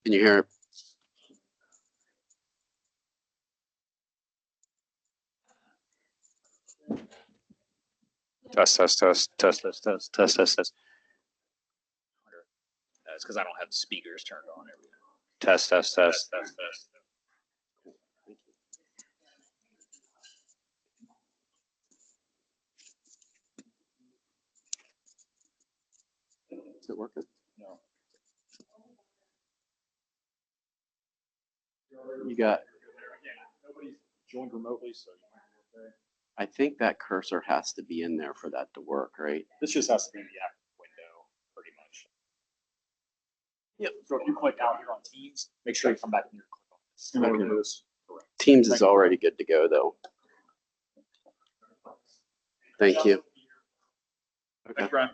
Can you hear it? Test, test, test, test, test, test, test, test, test. That's because I don't have the speakers turned on. Test, test, test, test, test. Is it working? No. You got. Nobody's joined remotely, so you might be okay. I think that cursor has to be in there for that to work, right? This just has to be in the app window, pretty much. Yep. So if you click out here on Teams, make sure you come back and click on this. Okay. Teams is already good to go, though. Thank you. Okay. Thanks, Brian.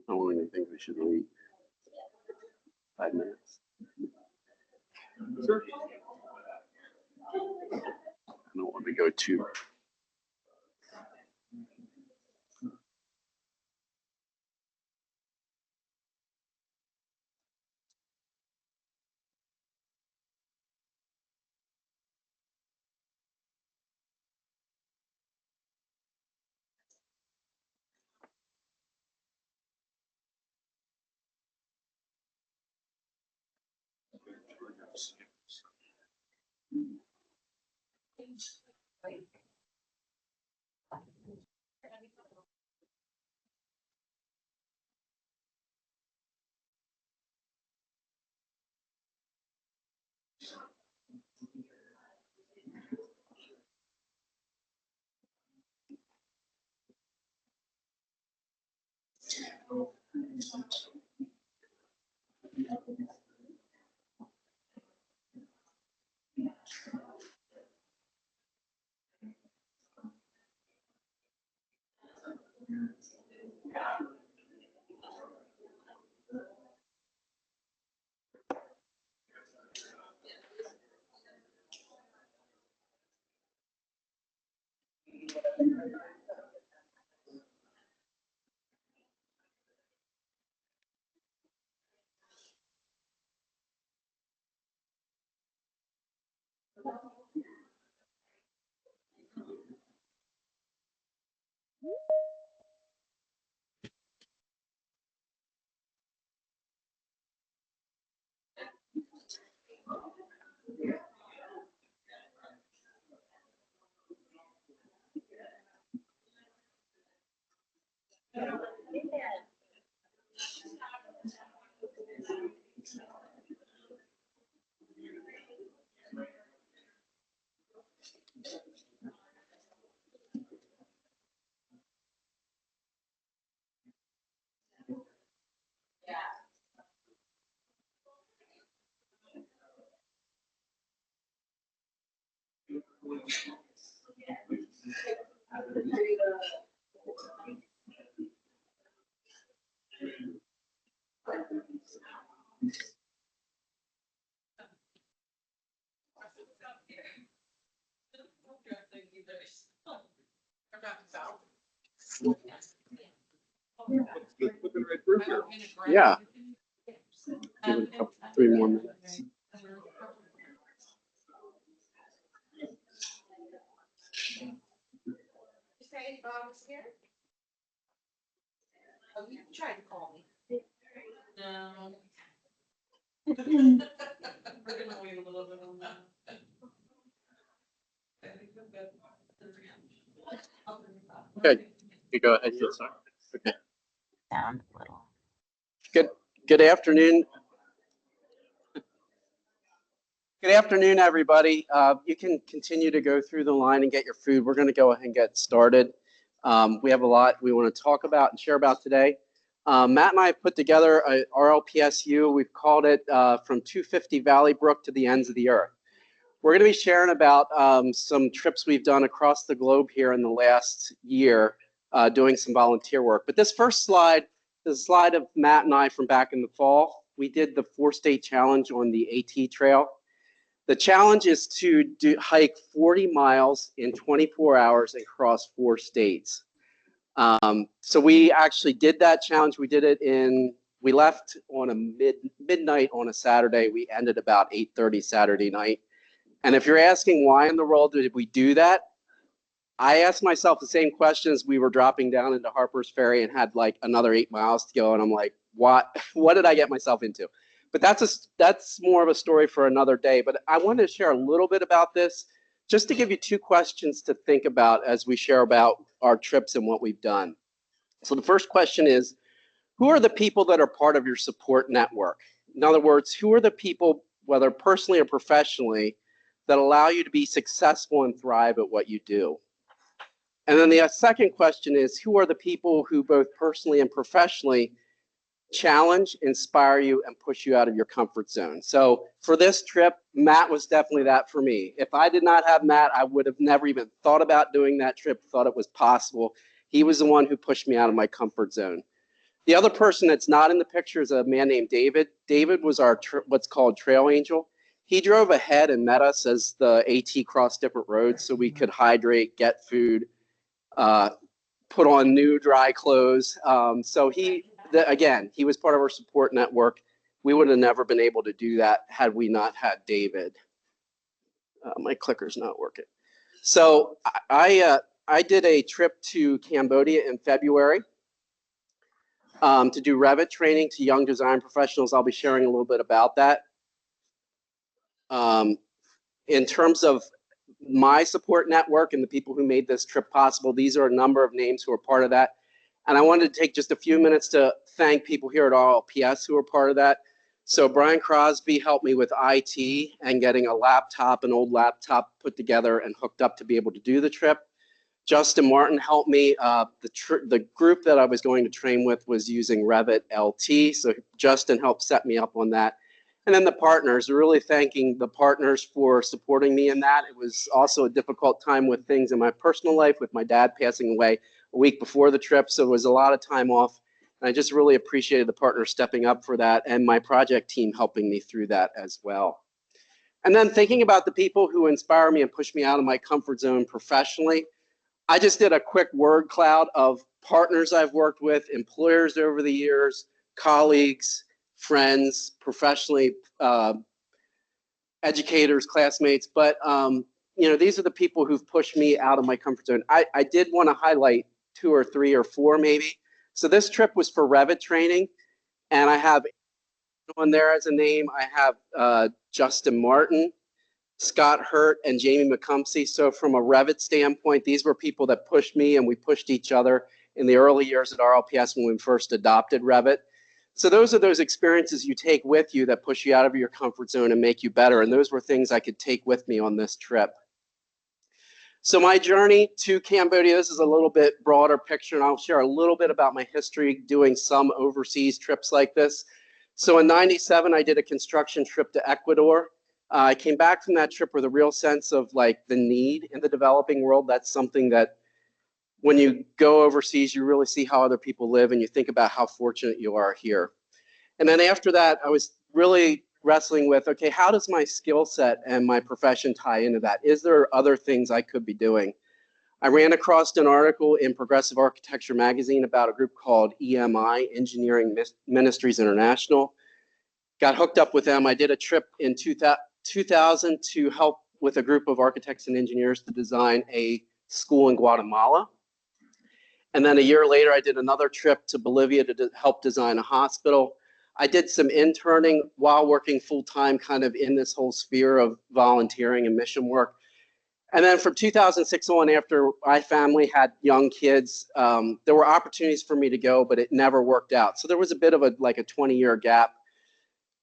I don't even think we should wait 5 minutes. Sure. I don't want to go too. Yeah. Give it a couple, 3 more minutes. Say Bob was here? Oh, you tried to call me. No. We're gonna wait a little bit on that. Okay, you go ahead. Yes, sir. Okay. Sound a little. Good afternoon. Good afternoon, everybody. You can continue to go through the line and get your food. We're going to go ahead and get started. We have a lot we want to talk about and share about today. Matt and I put together a RLPSU. We've called it From 250 Valleybrook to the Ends of the Earth. We're going to be sharing about some trips we've done across the globe here in the last year, doing some volunteer work. But this first slide is a slide of Matt and I from back in the fall. We did the 4-state challenge on the AT Trail. The challenge is to hike 40 miles in 24 hours and cross 4 states. So we actually did that challenge. We did it we left on a midnight on a Saturday. We ended about 8:30 Saturday night. And if you're asking why in the world did we do that, I asked myself the same question as we were dropping down into Harper's Ferry and had like another 8 miles to go. And I'm like, what did I get myself into? But that's more of a story for another day. But I wanted to share a little bit about this, just to give you 2 questions to think about as we share about our trips and what we've done. So the first question is, who are the people that are part of your support network? In other words, who are the people, whether personally or professionally, that allow you to be successful and thrive at what you do? And then the second question is, who are the people who both personally and professionally challenge, inspire you, and push you out of your comfort zone? So for this trip, Matt was definitely that for me. If I did not have Matt, I would have never even thought about doing that trip, thought it was possible. He was the one who pushed me out of my comfort zone. The other person that's not in the picture is a man named David. David was our what's called trail angel. He drove ahead and met us as the AT crossed different roads so we could hydrate, get food, put on new dry clothes. So again, he was part of our support network. We would have never been able to do that had we not had David. My clicker's not working. So I did a trip to Cambodia in February to do Revit training to young design professionals. I'll be sharing a little bit about that. In terms of my support network and the people who made this trip possible, these are a number of names who are part of that. And I wanted to take just a few minutes to thank people here at RLPS who are part of that. So Brian Crosby helped me with IT and getting a laptop, an old laptop put together and hooked up to be able to do the trip. Justin Martin helped me. The group that I was going to train with was using Revit LT. So Justin helped set me up on that. And then the partners, really thanking the partners for supporting me in that. It was also a difficult time with things in my personal life, with my dad passing away a week before the trip. So it was a lot of time off. And I just really appreciated the partners stepping up for that and my project team helping me through that as well. And then thinking about the people who inspire me and push me out of my comfort zone professionally, I just did a quick word cloud of partners I've worked with, employers over the years, colleagues, friends, professionally, educators, classmates, but you know, these are the people who've pushed me out of my comfort zone. I did want to highlight 2 or 3 or 4 maybe. So this trip was for Revit training, and I have on there as a name. I have Justin Martin, Scott Hurt, and Jamie McCumsey. So from a Revit standpoint, these were people that pushed me, and we pushed each other in the early years at RLPS when we first adopted Revit. So those are those experiences you take with you that push you out of your comfort zone and make you better. And those were things I could take with me on this trip. So my journey to Cambodia, this is a little bit broader picture, and I'll share a little bit about my history doing some overseas trips like this. So in '97, I did a construction trip to Ecuador. I came back from that trip with a real sense of like the need in the developing world. That's something that when you go overseas, you really see how other people live and you think about how fortunate you are here. And then after that, I was really wrestling with, okay, how does my skill set and my profession tie into that? Is there other things I could be doing? I ran across an article in Progressive Architecture magazine about a group called EMI, Engineering Ministries International. Got hooked up with them. I did a trip in 2000 to help with a group of architects and engineers to design a school in Guatemala. And then a year later, I did another trip to Bolivia to help design a hospital. I did some interning while working full-time kind of in this whole sphere of volunteering and mission work. And then from 2006 on, after my family had young kids, there were opportunities for me to go, but it never worked out. So there was a bit of a 20-year gap.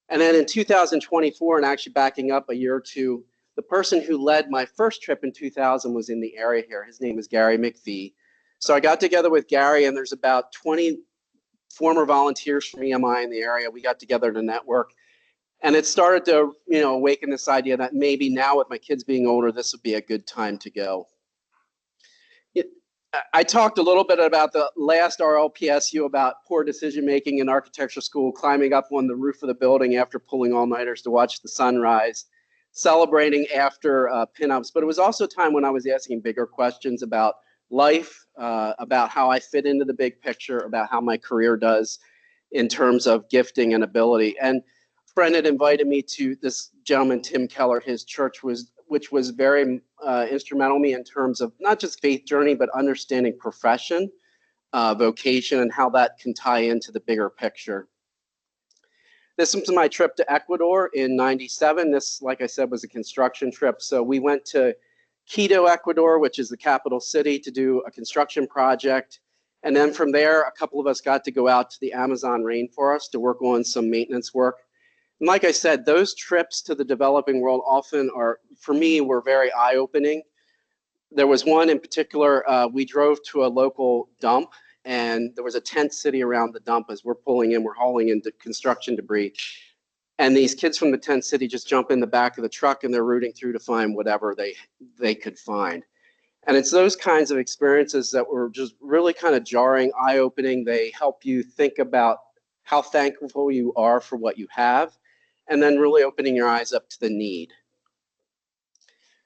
And then in 2024, and actually backing up a year or two, the person who led my first trip in 2000 was in the area here. His name is Gary McVie. So I got together with Gary, and there's about 20 former volunteers from EMI in the area. We got together to network, and it started to, awaken this idea that maybe now with my kids being older, this would be a good time to go. I talked a little bit about the last RLPSU about poor decision-making in architecture school, climbing up on the roof of the building after pulling all-nighters to watch the sunrise, celebrating after pinups. But it was also a time when I was asking bigger questions about life, about how I fit into the big picture, about how my career does in terms of gifting and ability. And a friend had invited me to this gentleman, Tim Keller, his church which was very instrumental to me in terms of not just faith journey, but understanding profession, vocation, and how that can tie into the bigger picture. This was my trip to Ecuador in '97. This, like I said, was a construction trip. So we went to Quito, Ecuador, which is the capital city, to do a construction project. And then from there, a couple of us got to go out to the Amazon rainforest to work on some maintenance work. And like I said, those trips to the developing world often for me, were very eye-opening. There was one in particular, we drove to a local dump, and there was a tent city around the dump. As we're pulling in, we're hauling in construction debris. And these kids from the tent city just jump in the back of the truck, and they're rooting through to find whatever they could find. And it's those kinds of experiences that were just really kind of jarring, eye-opening. They help you think about how thankful you are for what you have, and then really opening your eyes up to the need.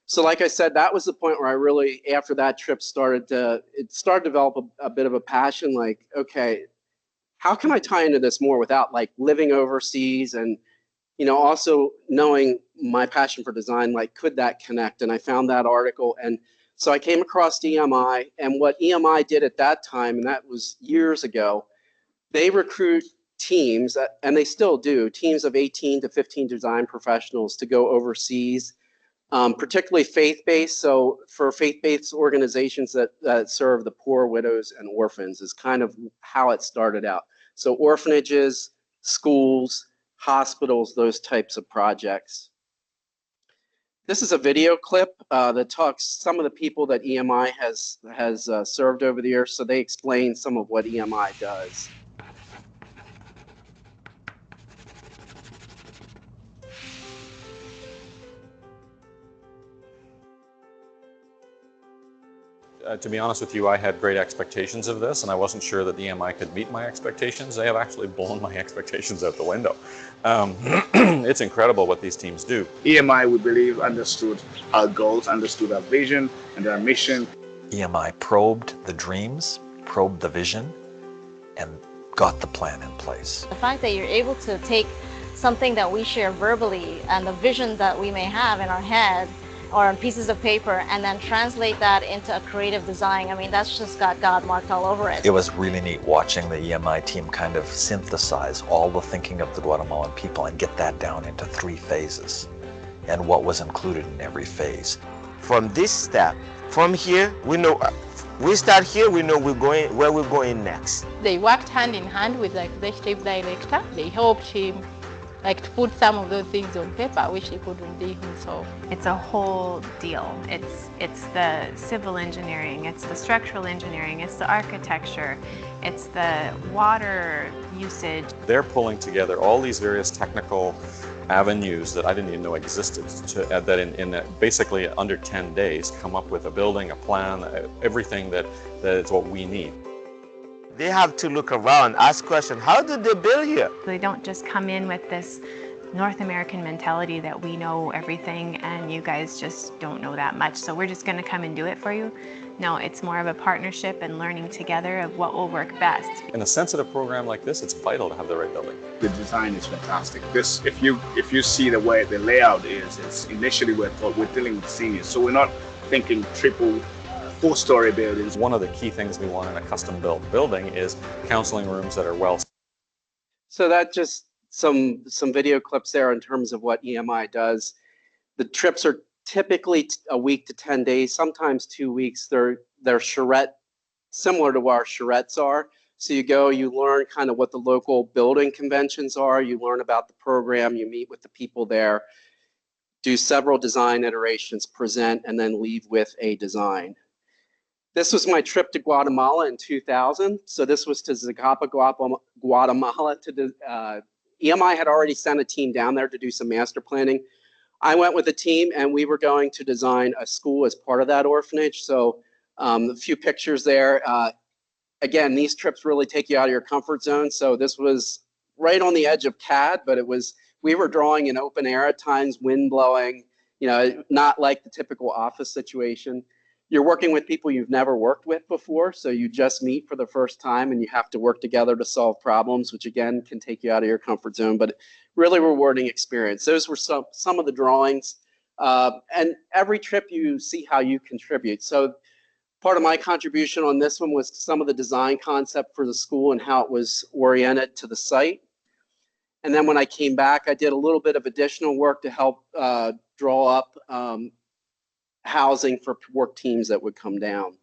So like I said, that was the point where I really, after that trip, started to develop a bit of a passion, like, okay, how can I tie into this more without like living overseas and, also knowing my passion for design, like, could that connect? And I found that article. And so I came across EMI, and what EMI did at that time, and that was years ago, they recruit teams, and they still do, teams of 18 to 15 design professionals to go overseas, particularly faith-based. So for faith-based organizations that serve the poor, widows, and orphans is kind of how it started out. So orphanages, schools, hospitals, those types of projects. This is a video clip that talks some of the people that EMI has served over the years. So they explain some of what EMI does. To be honest with you, I had great expectations of this, and I wasn't sure that the EMI could meet my expectations. They have actually blown my expectations out the window. It's incredible what these teams do. EMI, we believe, understood our goals, understood our vision and our mission. EMI probed the dreams, probed the vision, and got the plan in place. The fact that you're able to take something that we share verbally and the vision that we may have in our head or on pieces of paper, and then translate that into a creative design. I mean, that's just got God marked all over it. It was really neat watching the EMI team kind of synthesize all the thinking of the Guatemalan people and get that down into 3 phases and what was included in every phase. From this step, from here, we know, we start here, we know where we're going next. They worked hand in hand with the executive director. They helped him to put some of those things on paper, which he couldn't do himself. It's a whole deal. It's the civil engineering, it's the structural engineering, it's the architecture, it's the water usage. They're pulling together all these various technical avenues that I didn't even know existed that in basically under 10 days come up with a building, a plan, everything that is what we need. They have to look around, ask questions, how did they build here? They don't just come in with this North American mentality that we know everything and you guys just don't know that much, so we're just going to come and do it for you. No, it's more of a partnership and learning together of what will work best. In a sensitive program like this, it's vital to have the right building. The design is fantastic. This, if you see the way the layout is, it's initially we're dealing with seniors, so we're not thinking triple, 4-story buildings. One of the key things we want in a custom-built building is counseling rooms that are well. So that just some video clips there in terms of what EMI does. The trips are typically a week to 10 days, sometimes 2 weeks. They're charrette, similar to what our charrettes are. So you go, you learn kind of what the local building conventions are, you learn about the program, you meet with the people there, do several design iterations, present, and then leave with a design. This was my trip to Guatemala in 2000. So this was to Zacapa, Guatemala. EMI had already sent a team down there to do some master planning. I went with the team and we were going to design a school as part of that orphanage. So a few pictures there. Again, these trips really take you out of your comfort zone. So this was right on the edge of CAD, but we were drawing in open air at times, wind blowing, not like the typical office situation. You're working with people you've never worked with before, so you just meet for the first time and you have to work together to solve problems, which again can take you out of your comfort zone, but really rewarding experience. Those were some of the drawings, and every trip you see how you contribute. So part of my contribution on this one was some of the design concept for the school and how it was oriented to the site. And then when I came back, I did a little bit of additional work to help draw up housing for work teams that would come down.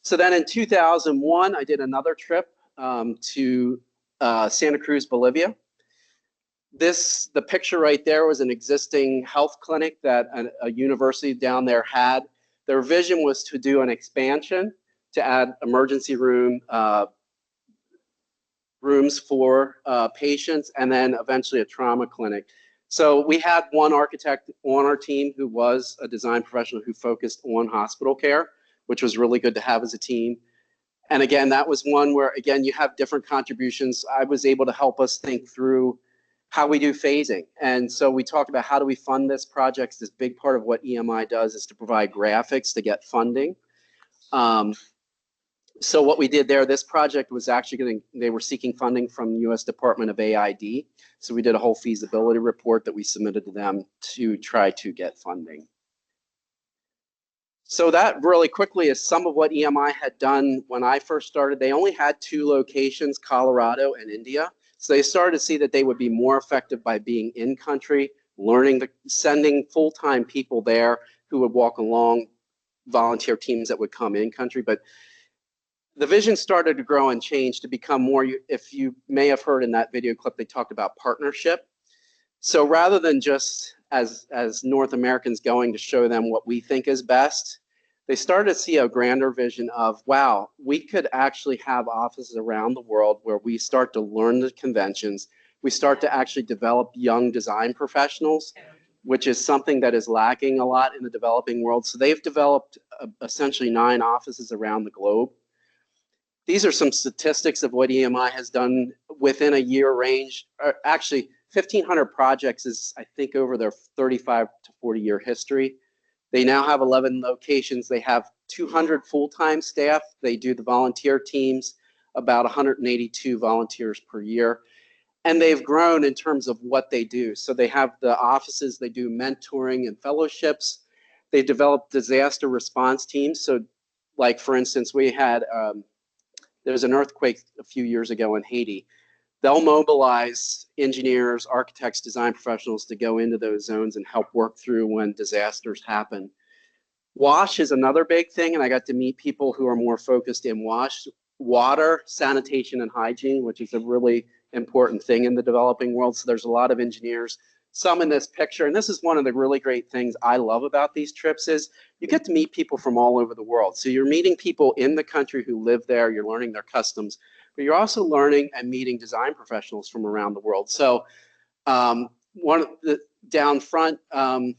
So then in 2001, I did another trip to Santa Cruz, Bolivia. The picture right there was an existing health clinic that a university down there had. Their vision was to do an expansion to add emergency rooms for patients, and then eventually a trauma clinic. So we had one architect on our team who was a design professional who focused on hospital care, which was really good to have as a team. And again, that was one where, again, you have different contributions. I was able to help us think through how we do phasing. And so we talked about how do we fund this project. This big part of what EMI does is to provide graphics to get funding. So what we did there, this project was actually they were seeking funding from the U.S. Department of AID. So we did a whole feasibility report that we submitted to them to try to get funding. So that really quickly is some of what EMI had done when I first started. They only had 2 locations, Colorado and India. So they started to see that they would be more effective by being in country, sending full-time people there who would walk along, volunteer teams that would come in country. But the vision started to grow and change to become more, if you may have heard in that video clip, they talked about partnership. So rather than just as North Americans going to show them what we think is best, they started to see a grander vision of, wow, we could actually have offices around the world where we start to learn the conventions. We start to actually develop young design professionals, which is something that is lacking a lot in the developing world. So they've developed essentially 9 offices around the globe. These are some statistics of what EMI has done within a year range. Actually, 1,500 projects is, I think, over their 35 to 40-year history. They now have 11 locations. They have 200 full-time staff. They do the volunteer teams, about 182 volunteers per year. And they've grown in terms of what they do. So they have the offices, they do mentoring and fellowships. They develop disaster response teams. So like, for instance, we had, there was an earthquake a few years ago in Haiti. They'll mobilize engineers, architects, design professionals to go into those zones and help work through when disasters happen. WASH is another big thing, and I got to meet people who are more focused in WASH, water, sanitation, and hygiene, which is a really important thing in the developing world. So there's a lot of engineers, some in this picture, and this is one of the really great things I love about these trips is you get to meet people from all over the world. So you're meeting people in the country who live there, you're learning their customs, but you're also learning and meeting design professionals from around the world. So one of the down front, I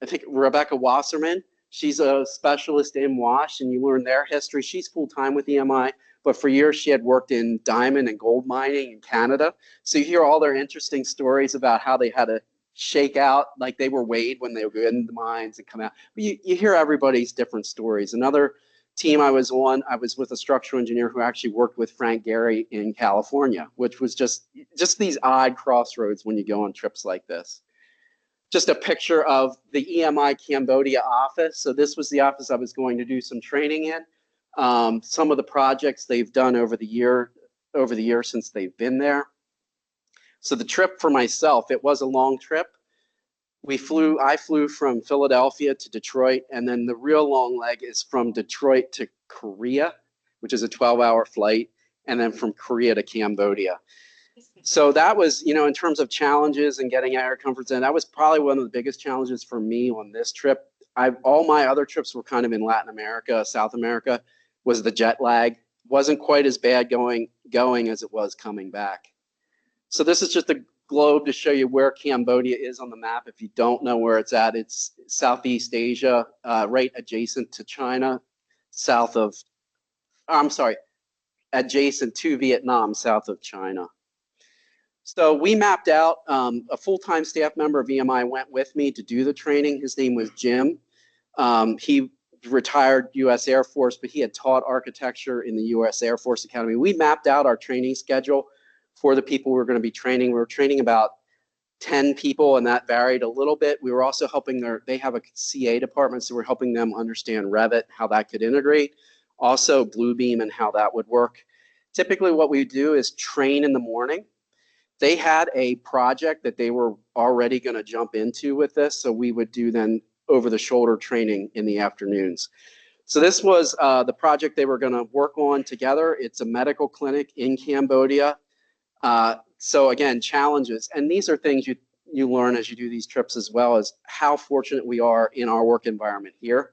think Rebecca Wasserman, she's a specialist in WASH, and you learn their history. She's full-time with EMI, but for years she had worked in diamond and gold mining in Canada. So you hear all their interesting stories about how they had to shake out, like they were weighed when they would go in the mines and come out. But you hear everybody's different stories. Another team I was on, I was with a structural engineer who actually worked with Frank Gehry in California, which was just these odd crossroads when you go on trips like this. Just a picture of the EMI Cambodia office. So this was the office I was going to do some training in. Some of the projects they've done over the year since they've been there. So the trip for myself, it was a long trip. I flew from Philadelphia to Detroit, and then the real long leg is from Detroit to Korea, which is a 12-hour flight, and then from Korea to Cambodia. So that was, in terms of challenges and getting out of your comfort zone, that was probably one of the biggest challenges for me on this trip. All my other trips were kind of in Latin America, South America, was the jet lag. Wasn't quite as bad going as it was coming back. So this is just a globe to show you where Cambodia is on the map. If you don't know where it's at, it's Southeast Asia, right adjacent to China, adjacent to Vietnam, south of China. So we mapped out, a full-time staff member of EMI went with me to do the training. His name was Jim. He retired U.S. Air Force, but he had taught architecture in the U.S. Air Force Academy. We mapped out our training schedule for the people we were going to be training. We were training about 10 people, and that varied a little bit. We were also helping they have a CA department, so we're helping them understand Revit, how that could integrate. Also Bluebeam and how that would work. Typically what we do is train in the morning. They had a project that they were already going to jump into with this, so we would do then over-the-shoulder training in the afternoons. So this was the project they were going to work on together. It's a medical clinic in Cambodia. So again, challenges, and these are things you learn as you do these trips as well, as how fortunate we are in our work environment here.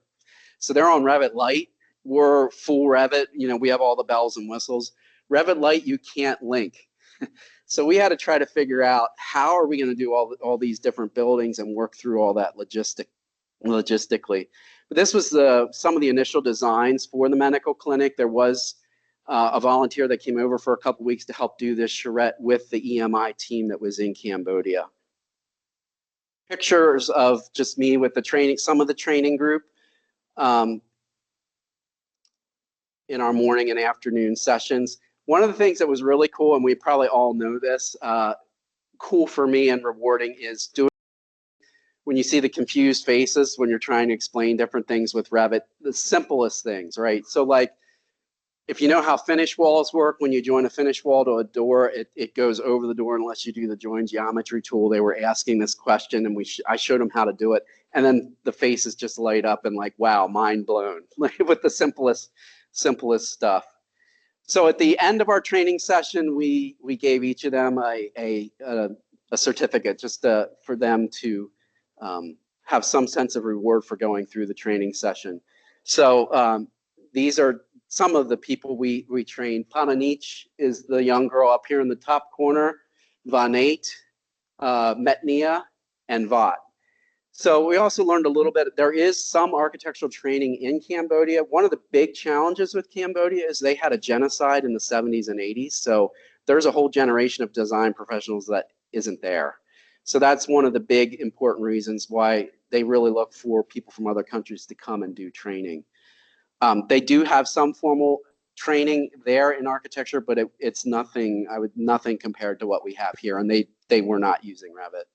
So they're on Revit Lite. We're full Revit. We have all the bells and whistles. Revit Lite, you can't link. So we had to try to figure out how are we going to do all these different buildings and work through all that logistically. But this was some of the initial designs for the medical clinic. There was a volunteer that came over for a couple weeks to help do this charrette with the EMI team that was in Cambodia. Pictures of just me with the training, some of the training group in our morning and afternoon sessions. One of the things that was really cool, and we probably all know this, cool for me and rewarding is doing when you see the confused faces when you're trying to explain different things with Revit, the simplest things, right? So like, if you know how finish walls work, when you join a finish wall to a door, it goes over the door unless you do the join geometry tool. They were asking this question, and I showed them how to do it. And then the faces just light up and like, wow, mind blown, with the simplest stuff. So at the end of our training session, we gave each of them a certificate just for them to have some sense of reward for going through the training session. So these are some of the people we trained. Pananich is the young girl up here in the top corner, Vanate, Metnia, and Vat. So we also learned a little bit, there is some architectural training in Cambodia. One of the big challenges with Cambodia is they had a genocide in the 70s and 80s. So there's a whole generation of design professionals that isn't there. So that's one of the big important reasons why they really look for people from other countries to come and do training. They do have some formal training there in architecture, but it's nothing, nothing compared to what we have here, and they were not using Revit.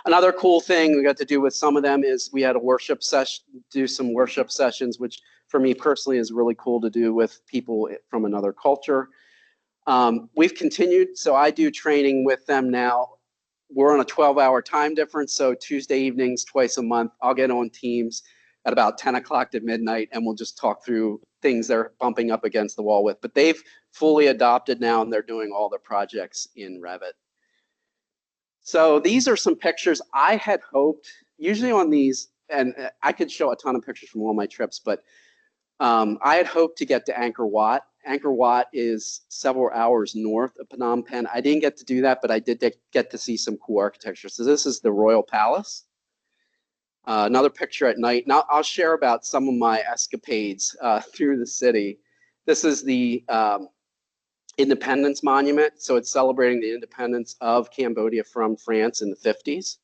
Another cool thing we got to do with some of them is we had a worship session, do some worship sessions, which for me personally is really cool to do with people from another culture. We've continued, so I do training with them now. We're on a 12-hour time difference, so Tuesday evenings, twice a month, I'll get on Teams at about 10 o'clock to midnight, and we'll just talk through things they're bumping up against the wall with. But they've fully adopted now, and they're doing all their projects in Revit. So these are some pictures I had hoped, usually on these, and I could show a ton of pictures from all my trips, but I had hoped to get to Angkor Wat. Angkor Wat is several hours north of Phnom Penh. I didn't get to do that, but I did get to see some cool architecture. So this is the Royal Palace. Another picture at night. Now I'll share about some of my escapades through the city. This is the Independence Monument. So it's celebrating the independence of Cambodia from France in the 50s.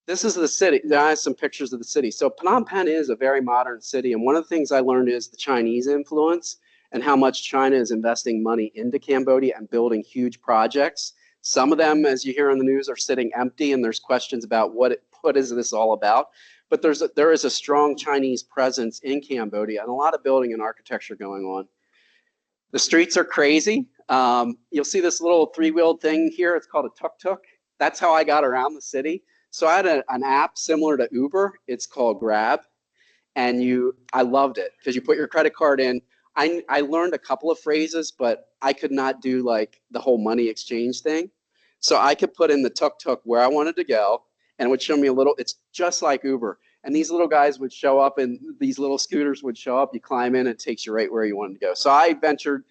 This is the city. There are some pictures of the city. So Phnom Penh is a very modern city. And one of the things I learned is the Chinese influence and how much China is investing money into Cambodia and building huge projects. Some of them, as you hear in the news, are sitting empty, and there's questions about what is this all about. But there is a strong Chinese presence in Cambodia and a lot of building and architecture going on. The streets are crazy. You'll see this little three-wheeled thing here. It's called a tuk-tuk. That's how I got around the city. So I had an app similar to Uber. It's called Grab, and I loved it because you put your credit card in. I learned a couple of phrases, but I could not do like the whole money exchange thing. So I could put in the tuk-tuk where I wanted to go, and it would show me it's just like Uber. And these little guys would show up, and these little scooters would show up. You climb in, and it takes you right where you wanted to go. So I ventured.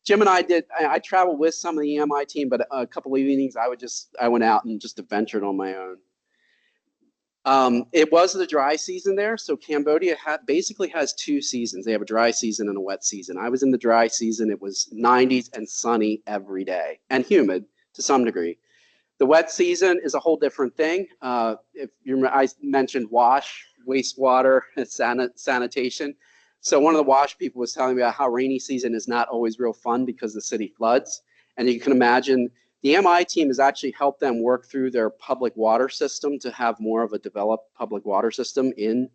Jim and I traveled with some of the EMI team, but a couple of evenings I went out and just adventured on my own. It was the dry season there, so Cambodia basically has two seasons. They have a dry season and a wet season. I was in the dry season. It was 90s and sunny every day, and humid to some degree. The wet season is a whole different thing. I mentioned wastewater, sanitation. So one of the WASH people was telling me about how rainy season is not always real fun because the city floods. And you can imagine the MI team has actually helped them work through their public water system to have more of a developed public water system in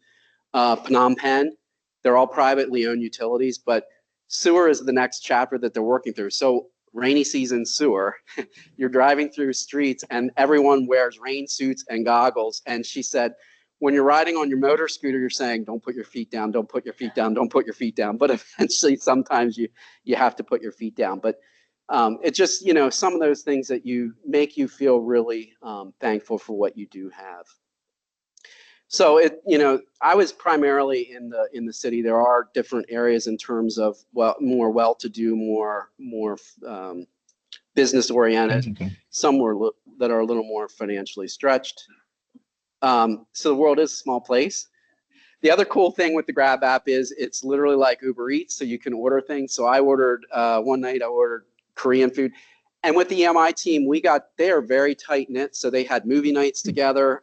Phnom Penh. They're all privately owned utilities, but sewer is the next chapter that they're working through. So rainy season sewer, you're driving through streets and everyone wears rain suits and goggles. And she said, when you're riding on your motor scooter, you're saying, don't put your feet down, don't put your feet down, don't put your feet down. But eventually, sometimes you have to put your feet down. But it's just, some of those things that make you feel really thankful for what you do have. So I was primarily in the city. There are different areas in terms of more well-to-do, more business oriented. Some that are a little more financially stretched. So the world is a small place. The other cool thing with the Grab app is it's literally like Uber Eats, so you can order things. So I ordered one night. I ordered Korean food, and with the EMI team, they are very tight knit. So they had movie nights together.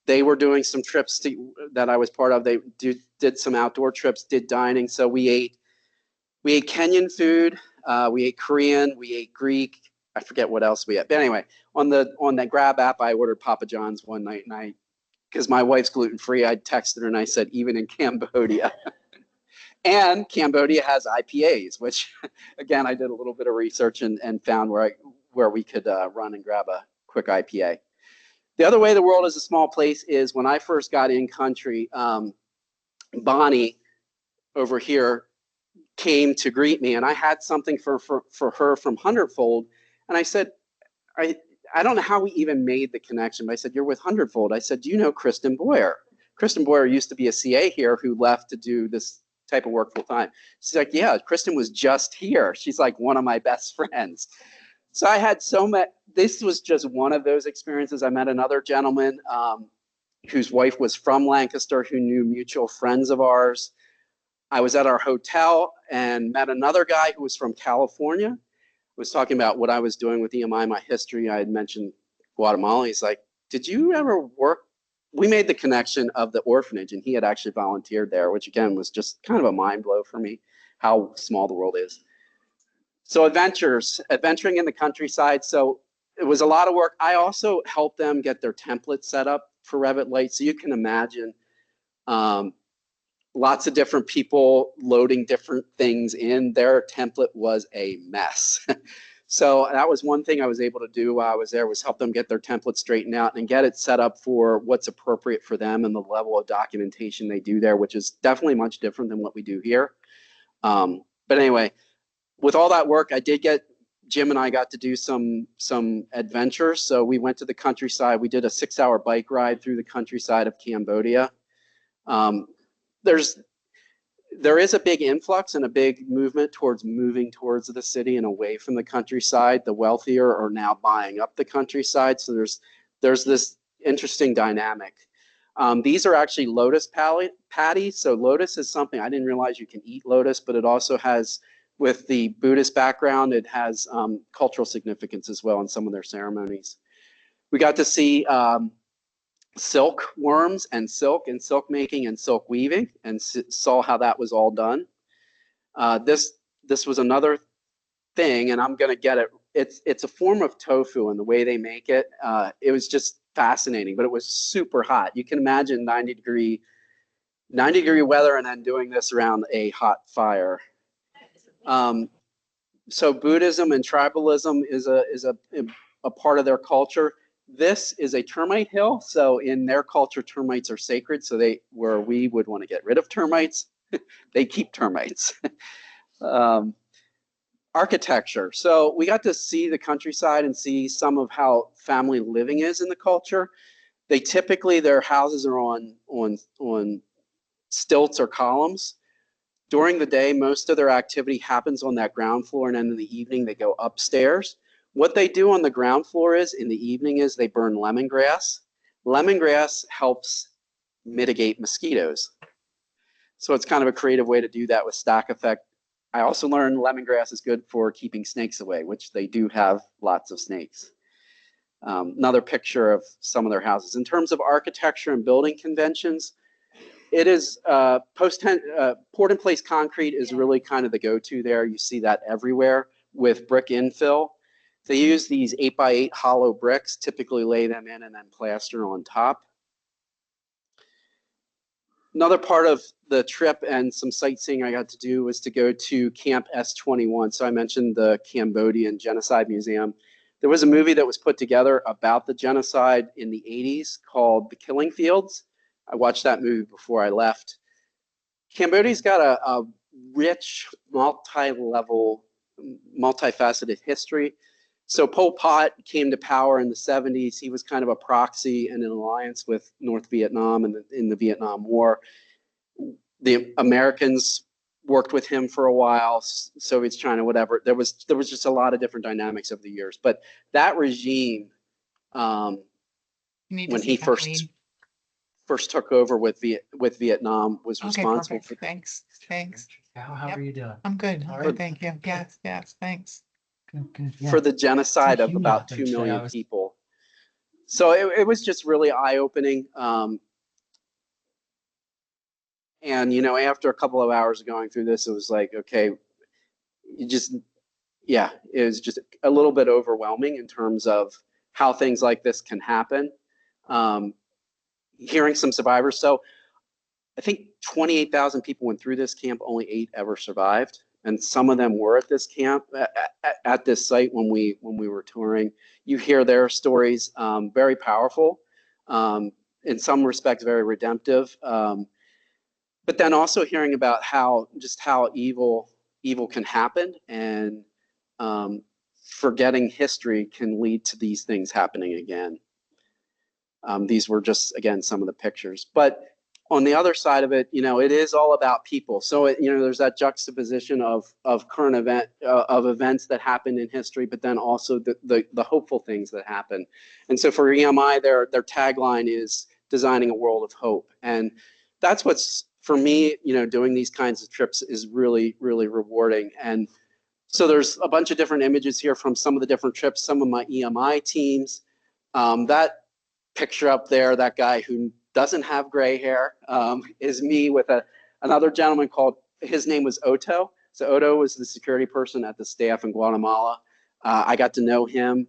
They were doing some trips that I was part of. They did some outdoor trips, did dining. So we ate Kenyan food, we ate Korean, we ate Greek. I forget what else we ate. But anyway, on that Grab app, I ordered Papa John's one night, and because my wife's gluten-free, I texted her and I said, even in Cambodia. And Cambodia has IPAs, which again, I did a little bit of research and found where we could run and grab a quick IPA. The other way the world is a small place is when I first got in country, Bonnie over here came to greet me, and I had something for her from Hundredfold. And I said, I don't know how we even made the connection, but I said, you're with Hundredfold. I said, do you know Kristen Boyer? Kristen Boyer used to be a CA here who left to do this type of work full time. She's like, yeah, Kristen was just here. She's like one of my best friends. So I had this was just one of those experiences. I met another gentleman whose wife was from Lancaster who knew mutual friends of ours. I was at our hotel and met another guy who was from California. Was talking about what I was doing with EMI, my history. I had mentioned Guatemala. He's like, did you ever work we made the connection of the orphanage, and he had actually volunteered there, which again was just kind of a mind blow for me, how small the world is. So adventuring in the countryside. So it was a lot of work. I also helped them get their template set up for Revit Lite. So you can imagine lots of different people loading different things in. Their template was a mess. So that was one thing I was able to do while I was there, was help them get their template straightened out and get it set up for what's appropriate for them and the level of documentation they do there, which is definitely much different than what we do here. But anyway, with all that work, Jim and I got to do some adventures. So we went to the countryside. We did a 6-hour bike ride through the countryside of Cambodia. There is a big influx and a big movement towards moving towards the city and away from the countryside. The wealthier are now buying up the countryside. So there's this interesting dynamic. These are actually lotus patties. So lotus is something, I didn't realize you can eat lotus, but it also has, with the Buddhist background, it has cultural significance as well in some of their ceremonies. We got to see silk worms and silk making and silk weaving, and saw how that was all done. This was another thing, and I'm gonna get it. It's a form of tofu, and the way they make it, it was just fascinating, but it was super hot. You can imagine 90 degree weather and then doing this around a hot fire. So Buddhism and tribalism is a part of their culture. This is a termite hill. So in their culture, termites are sacred. So where we would want to get rid of termites, they keep termites. Architecture. So we got to see the countryside and see some of how family living is in the culture. Their houses are on stilts or columns. During the day, most of their activity happens on that ground floor, and then in the evening, they go upstairs. What they do on the ground floor in the evening is they burn lemongrass. Lemongrass helps mitigate mosquitoes. So it's kind of a creative way to do that with stack effect. I also learned lemongrass is good for keeping snakes away, which they do have lots of snakes. Another picture of some of their houses. In terms of architecture and building conventions, it is poured-in-place concrete is really kind of the go-to there. You see that everywhere with brick infill. They use these 8x8 hollow bricks, typically lay them in and then plaster on top. Another part of the trip and some sightseeing I got to do was to go to Camp S21. So I mentioned the Cambodian Genocide Museum. There was a movie that was put together about the genocide in the 80s called The Killing Fields. I watched that movie before I left. Cambodia's got a rich, multi-level, multifaceted history. So Pol Pot came to power in the 70s. He was kind of a proxy and an alliance with North Vietnam in the Vietnam War. The Americans worked with him for a while, Soviets, China, whatever. There was just a lot of different dynamics over the years. But that regime, when he first took over with Vietnam, was responsible for. Thanks. How are you doing? I'm good. All right. Thank you. Yes, thanks. Good, yeah. For the genocide of about 2 million people. So it was just really eye-opening. And, after a couple of hours of going through this, it was like, okay, it was just a little bit overwhelming in terms of how things like this can happen. Hearing some survivors. So I think 28,000 people went through this camp, only 8 ever survived. And some of them were at this camp, at this site when we were touring. You hear their stories, very powerful, in some respects very redemptive. But then also hearing about how evil can happen, and forgetting history can lead to these things happening again. These were just, again, some of the pictures. But on the other side of it, it is all about people. So, there's that juxtaposition of current events that happened in history, but then also the hopeful things that happen. And so for EMI, their tagline is designing a world of hope. And that's what's, for me, doing these kinds of trips is really, really rewarding. And so there's a bunch of different images here from some of the different trips, some of my EMI teams. That picture up there, that guy who doesn't have gray hair, is me with another gentleman called, his name was Otto. So Otto was the security person at the staff in Guatemala. I got to know him.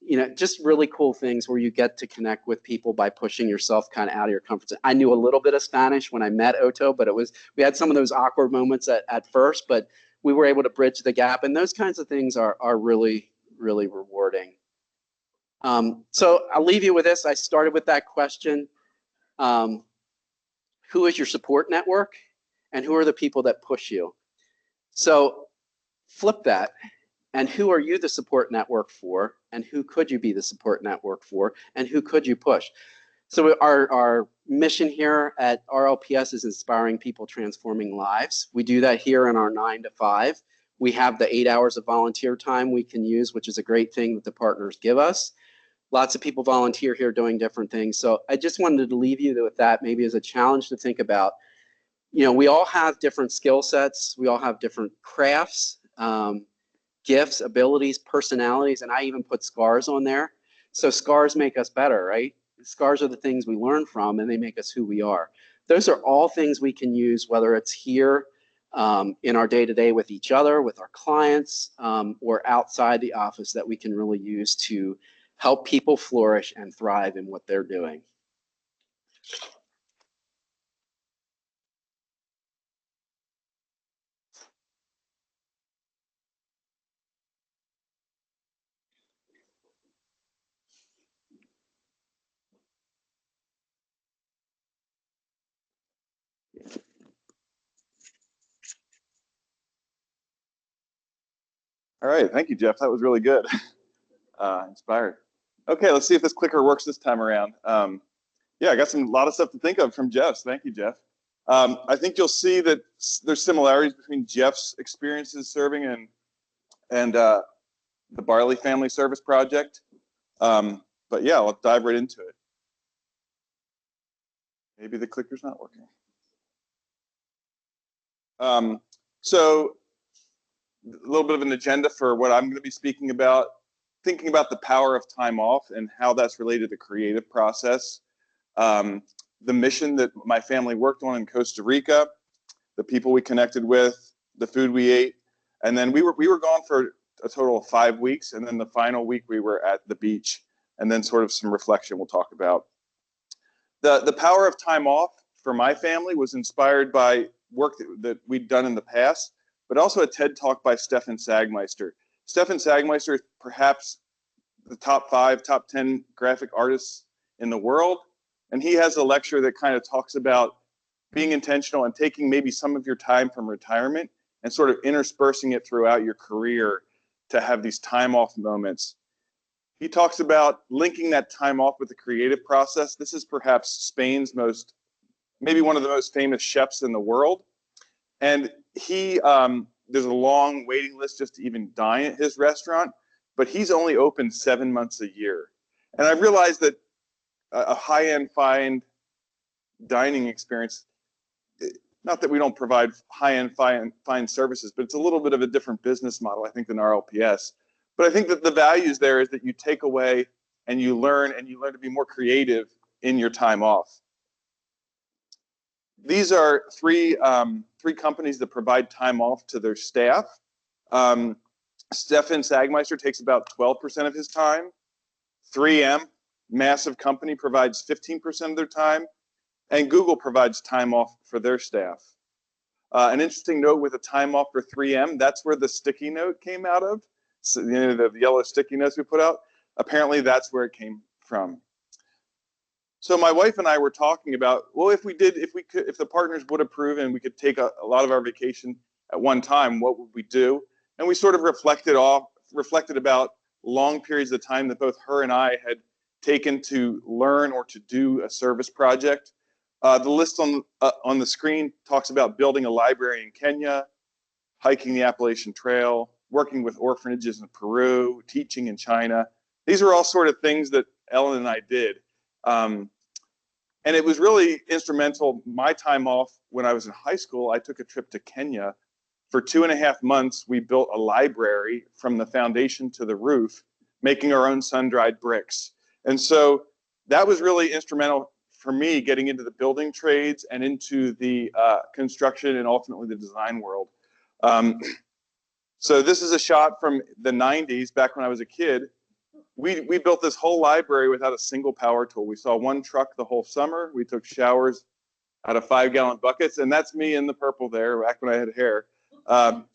You know, just really cool things where you get to connect with people by pushing yourself kind of out of your comfort zone. I knew a little bit of Spanish when I met Otto, but we had some of those awkward moments at first, but we were able to bridge the gap, and those kinds of things are really, really rewarding. So I'll leave you with this. I started with that question. Who is your support network, and who are the people that push you? So flip that. And who are you the support network for? And who could you be the support network for? And who could you push? So our mission here at RLPS is inspiring people, transforming lives. We do that here in our 9 to 5. We have the 8 hours of volunteer time we can use, which is a great thing that the partners give us. Lots of people volunteer here doing different things. So I just wanted to leave you with that maybe as a challenge to think about. You know, we all have different skill sets. We all have different crafts. Gifts, abilities, personalities, and I even put scars on there. So scars make us better, right? Scars are the things we learn from, and they make us who we are. Those are all things we can use, whether it's here in our day-to-day with each other, with our clients, or outside the office, that we can really use to help people flourish and thrive in what they're doing. All right, thank you, Jeff. That was really good. Inspired. Okay, let's see if this clicker works this time around. Yeah, I got a lot of stuff to think of from Jeff. Thank you, Jeff. I think you'll see that there's similarities between Jeff's experiences serving and the Barley Family Service Project. But yeah, let's dive right into it. Maybe the clicker's not working. So a little bit of an agenda for what I'm going to be speaking about, thinking about the power of time off and how that's related to the creative process. The mission that my family worked on in Costa Rica, the people we connected with, the food we ate, and then we were gone for a total of 5 weeks, and then the final week we were at the beach, and then sort of some reflection we'll talk about. The power of time off for my family was inspired by work that we'd done in the past, but also a TED Talk by Stefan Sagmeister. Stefan Sagmeister is perhaps the top 10 graphic artists in the world. And he has a lecture that kind of talks about being intentional and taking maybe some of your time from retirement and sort of interspersing it throughout your career to have these time off moments. He talks about linking that time off with the creative process. This is perhaps Spain's maybe one of the most famous chefs in the world. And there's a long waiting list just to even dine at his restaurant, but he's only open 7 months a year. And I realized that a high-end fine dining experience, not that we don't provide high-end fine services, but it's a little bit of a different business model, I think, than RLPS. But I think that the values there is that you take away and you learn to be more creative in your time off. These are three companies that provide time off to their staff. Stefan Sagmeister takes about 12% of his time. 3M, massive company, provides 15% of their time. And Google provides time off for their staff. An interesting note with the time off for 3M, that's where the sticky note came out of. So, the yellow sticky notes we put out, apparently that's where it came from. So my wife and I were talking about, well, if the partners would approve and we could take a lot of our vacation at one time, what would we do? And we sort of reflected about long periods of time that both her and I had taken to learn or to do a service project. The list on the screen talks about building a library in Kenya, hiking the Appalachian Trail, working with orphanages in Peru, teaching in China. These are all sort of things that Ellen and I did. And it was really instrumental. My time off when I was in high school, I took a trip to Kenya. For 2.5 months, we built a library from the foundation to the roof, making our own sun-dried bricks. And so that was really instrumental for me, getting into the building trades and into the construction and ultimately the design world. So this is a shot from the 90s, back when I was a kid. We built this whole library without a single power tool. We saw one truck the whole summer. We took showers out of 5-gallon buckets, and that's me in the purple there, back when I had hair,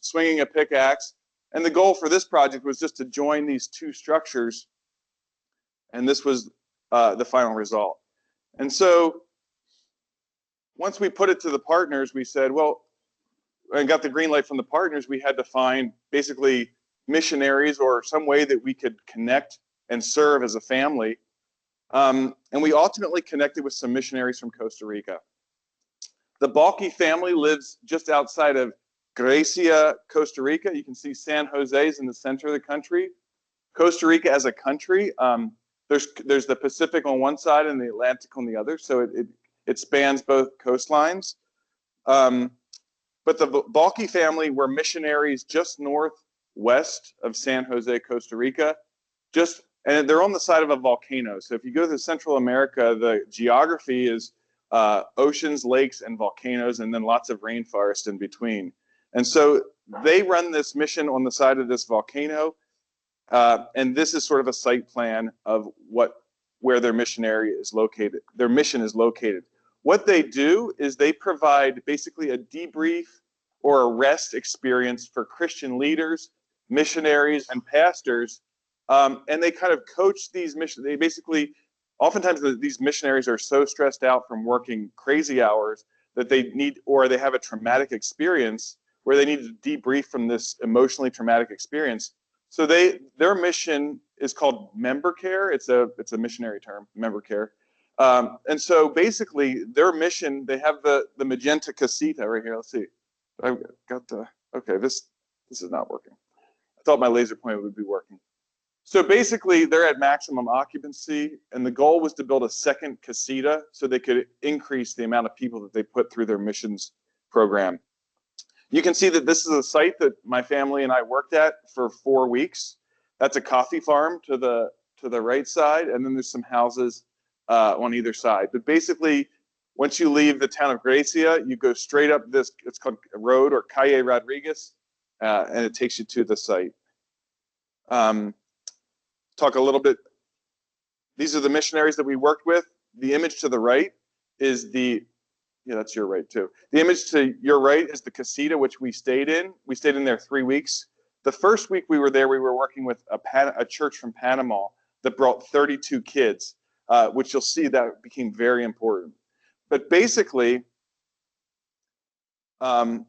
swinging a pickaxe. And the goal for this project was just to join these two structures, and this was the final result. And so once we put it to the partners, we said, well, and got the green light from the partners, we had to find basically missionaries or some way that we could connect and serve as a family. And we ultimately connected with some missionaries from Costa Rica. The Balky family lives just outside of Grecia, Costa Rica. You can see San Jose is in the center of the country. Costa Rica as a country, there's the Pacific on one side and the Atlantic on the other, so it spans both coastlines. But the Balky family were missionaries just northwest of San Jose, Costa Rica, and they're on the side of a volcano. So if you go to Central America, the geography is oceans, lakes, and volcanoes, and then lots of rainforest in between. And so they run this mission on the side of this volcano, and this is sort of a site plan of where their missionary is located. Their mission is located. What they do is they provide basically a debrief or a rest experience for Christian leaders, missionaries, and pastors, and they kind of coach these missionaries. They basically, oftentimes these missionaries are so stressed out from working crazy hours that they need, or they have a traumatic experience where they need to debrief from this emotionally traumatic experience. So their mission is called member care. It's a missionary term, member care. And so basically their mission, they have the magenta casita right here. Let's see. I've got okay, this is not working. I thought my laser pointer would be working. So basically they're at maximum occupancy, and the goal was to build a second casita so they could increase the amount of people that they put through their missions program. You can see that this is a site that my family and I worked at for 4 weeks. That's a coffee farm to the right side, and then there's some houses on either side. But basically, once you leave the town of Grecia, you go straight up this, it's called a road or Calle Rodriguez, and it takes you to the site. Talk a little bit, these are the missionaries that we worked with. The image to the right is yeah, that's your right too. The image to your right is the casita, which we stayed in. We stayed in there 3 weeks. The first week we were there, we were working with a church from Panama that brought 32 kids, which you'll see that became very important. But basically, a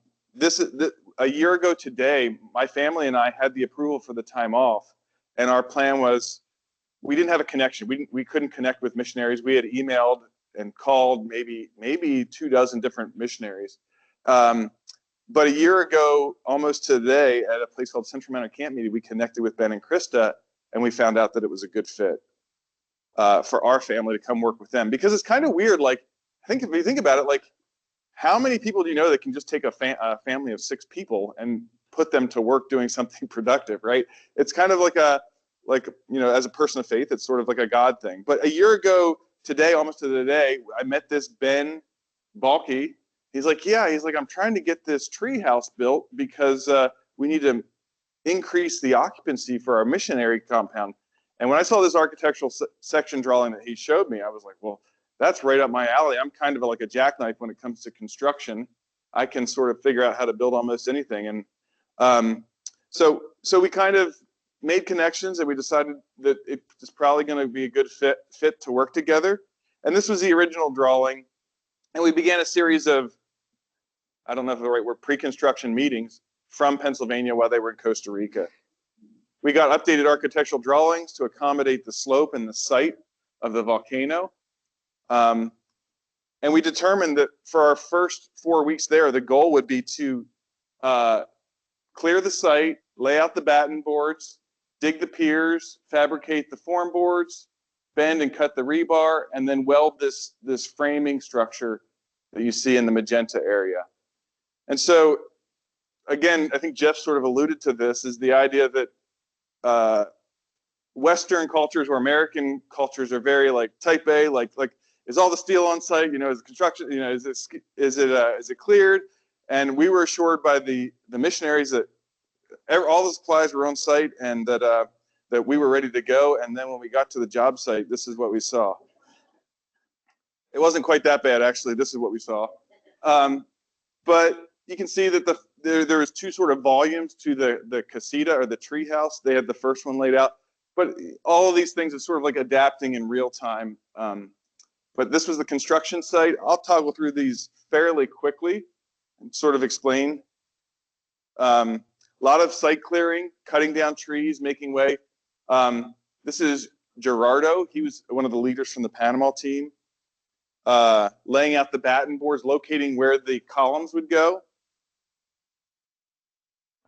year ago today, my family and I had the approval for the time off, and our plan was, we didn't have a connection. We couldn't connect with missionaries. We had emailed and called maybe 24 different missionaries. But a year ago, almost today, at a place called Central Mountain Camp Meeting, we connected with Ben and Krista, and we found out that it was a good fit for our family to come work with them. Because it's kind of weird, like, if you think about it, like, how many people do you know that can just take a family of 6 people and put them to work doing something productive, right? It's kind of like as a person of faith, it's sort of like a God thing. But a year ago today, almost to the day, I met this Ben Balky. He's like, I'm trying to get this tree house built because we need to increase the occupancy for our missionary compound. And when I saw this architectural section drawing that he showed me, I was like, well, that's right up my alley. I'm kind of like a jackknife when it comes to construction. I can sort of figure out how to build almost anything. And so we kind of made connections, and we decided that it's probably going to be a good fit to work together. And this was the original drawing. And we began a series of, I don't know if the right word, pre-construction meetings from Pennsylvania while they were in Costa Rica. We got updated architectural drawings to accommodate the slope and the site of the volcano. And we determined that for our first 4 weeks there, the goal would be to clear the site, lay out the batten boards, dig the piers, fabricate the form boards, bend and cut the rebar, and then weld this framing structure that you see in the magenta area. And so, again, I think Jeff sort of alluded to this, is the idea that Western cultures or American cultures are very like type A, like is all the steel on site? You know, is the construction, you know, is it cleared? And we were assured by the missionaries that all the supplies were on site and that we were ready to go. And then when we got to the job site, this is what we saw. It wasn't quite that bad, actually. This is what we saw. But you can see that there was two sort of volumes to the casita or the tree house. They had the first one laid out. But all of these things are sort of like adapting in real time. But this was the construction site. I'll toggle through these fairly quickly and sort of explain. A lot of site clearing, cutting down trees, making way. This is Gerardo. He was one of the leaders from the Panama team. Laying out the batten boards, locating where the columns would go.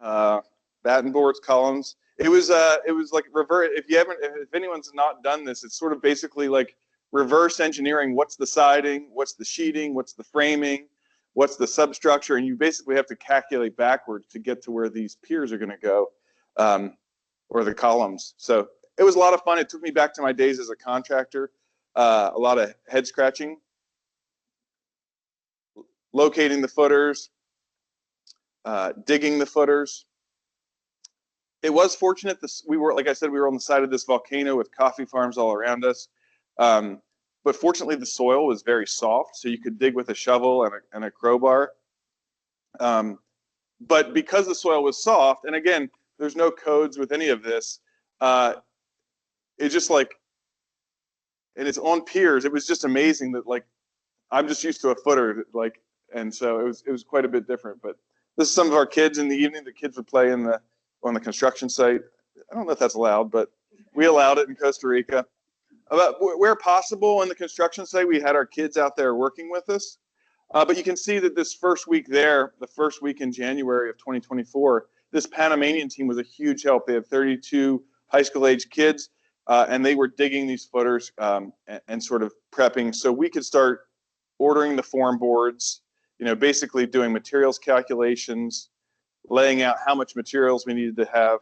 Batten boards, columns. It was like reverse. If anyone's not done this, it's sort of basically like reverse engineering. What's the siding? What's the sheeting? What's the framing? What's the substructure? And you basically have to calculate backwards to get to where these piers are going to go, or the columns. So it was a lot of fun. It took me back to my days as a contractor. A lot of head scratching. Locating the footers, digging the footers. It was fortunate we were, like I said, we were on the side of this volcano with coffee farms all around us. But fortunately, the soil was very soft, so you could dig with a shovel and a crowbar. But because the soil was soft, and again, there's no codes with any of this, it's just like, and it's on piers. It was just amazing that, like, I'm just used to a footer, like, and so it was quite a bit different. But this is some of our kids in the evening. The kids would play on the construction site. I don't know if that's allowed, but we allowed it in Costa Rica. Where possible in the construction site, we had our kids out there working with us. But you can see that this first week there, the first week in January of 2024, this Panamanian team was a huge help. They had 32 high school age kids, and they were digging these footers and sort of prepping so we could start ordering the form boards, you know, basically doing materials calculations, laying out how much materials we needed to have.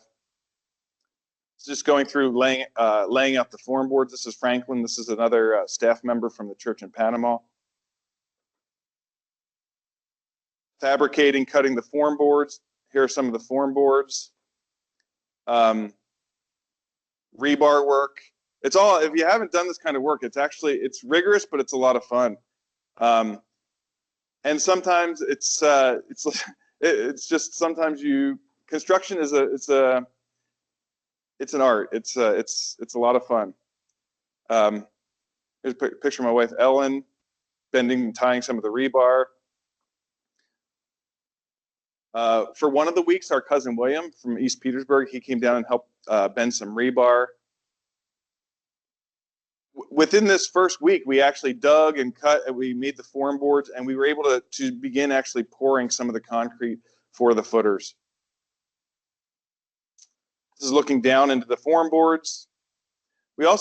Just going through laying out the form boards. This is Franklin. This is another staff member from the church in Panama. Fabricating, cutting the form boards. Here are some of the form boards. Rebar work. It's all, if you haven't done this kind of work, it's rigorous, but it's a lot of fun. And sometimes it's just sometimes construction is it's an art. It's a lot of fun. Here's a picture of my wife Ellen bending and tying some of the rebar. For one of the weeks, our cousin William from East Petersburg, he came down and helped bend some rebar. Within this first week, we actually dug and cut, and we made the form boards, and we were able to begin actually pouring some of the concrete for the footers. This is looking down into the form boards. We were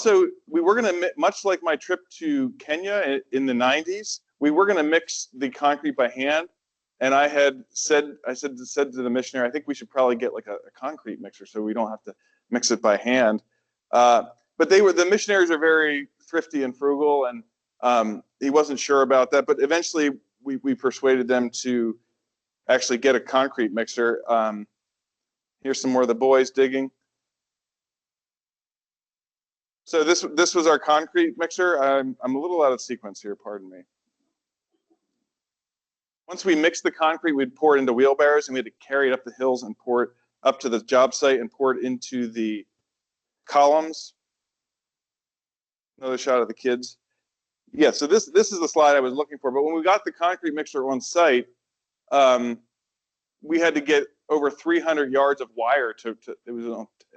going to, much like my trip to Kenya in the 90s, we were going to mix the concrete by hand. And I said to the missionary, I think we should probably get like a concrete mixer so we don't have to mix it by hand. But the missionaries are very thrifty and frugal, and he wasn't sure about that. But eventually we persuaded them to actually get a concrete mixer. Here's some more of the boys digging. So this was our concrete mixer. I'm a little out of sequence here, pardon me. Once we mixed the concrete, we'd pour it into wheelbarrows, and we had to carry it up the hills and pour it up to the job site and pour it into the columns. Another shot of the kids. Yeah, so this is the slide I was looking for. But when we got the concrete mixer on site, we had to get over 300 yards of wire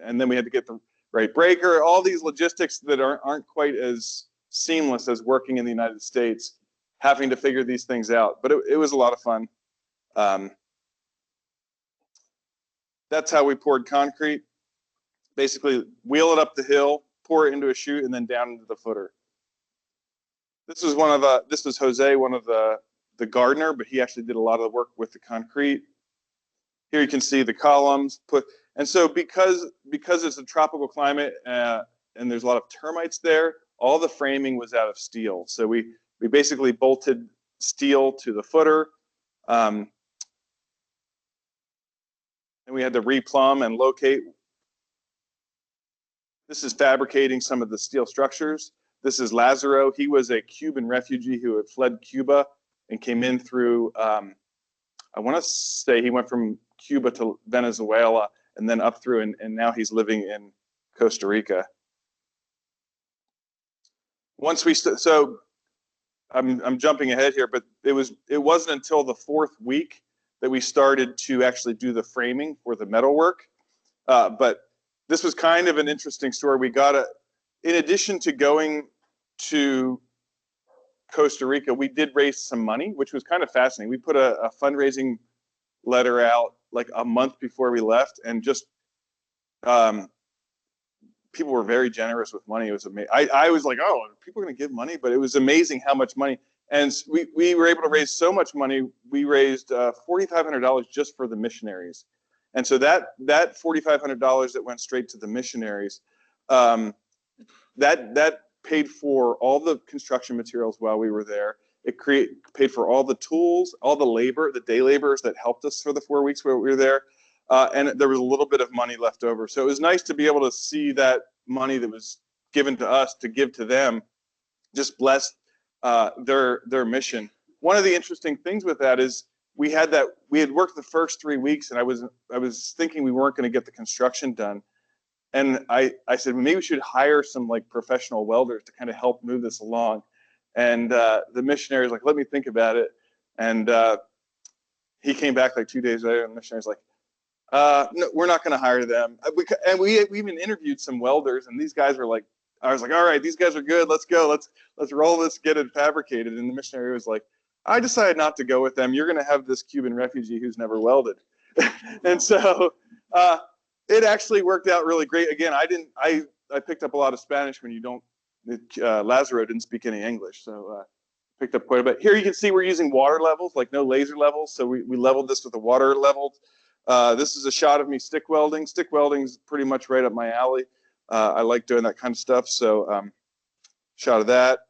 and then we had to get the right breaker. All these logistics that aren't quite as seamless as working in the United States, having to figure these things out. But it was a lot of fun. That's how we poured concrete. Basically, wheel it up the hill, pour it into a chute, and then down into the footer. This was Jose, one of the gardener, but he actually did a lot of the work with the concrete. Here you can see the columns and so because it's a tropical climate and there's a lot of termites there, all the framing was out of steel. So we basically bolted steel to the footer. And we had to replumb and locate. This is fabricating some of the steel structures. This is Lazaro. He was a Cuban refugee who had fled Cuba and came in through, I want to say he went from Cuba to Venezuela and then up through, and now he's living in Costa Rica. Once we, so I'm jumping ahead here, but it wasn't until the 4th week that we started to actually do the framing for the metalwork. But this was kind of an interesting story. We got in addition to going to Costa Rica, we did raise some money, which was kind of fascinating. We put a fundraising letter out like a month before we left, and just people were very generous with money. It was amazing. I was like, oh, are people going to give money? But it was amazing how much money. And we were able to raise so much money. We raised $4,500 just for the missionaries. And so that $4,500 that went straight to the missionaries, that paid for all the construction materials while we were there. It paid for all the tools, all the labor, the day laborers that helped us for the 4 weeks where we were there. And there was a little bit of money left over. So it was nice to be able to see that money that was given to us to give to them just bless their mission. One of the interesting things with that is we had worked the first 3 weeks, and I was thinking we weren't going to get the construction done. And I said, maybe we should hire some like professional welders to kind of help move this along. And the missionary was like, let me think about it. And he came back like 2 days later, and the missionary's like, no, we're not going to hire them. And we even interviewed some welders, and these guys were like, I was like, all right, these guys are good. Let's go. Let's roll this, get it fabricated. And the missionary was like, I decided not to go with them. You're going to have this Cuban refugee who's never welded. And so it actually worked out really great. Again, I picked up a lot of Spanish when you don't, Lazaro didn't speak any English. So picked up quite a bit. Here you can see we're using water levels, like no laser levels. So we leveled this with the water leveled. This is a shot of me stick welding. Stick welding is pretty much right up my alley. I like doing that kind of stuff. So shot of that.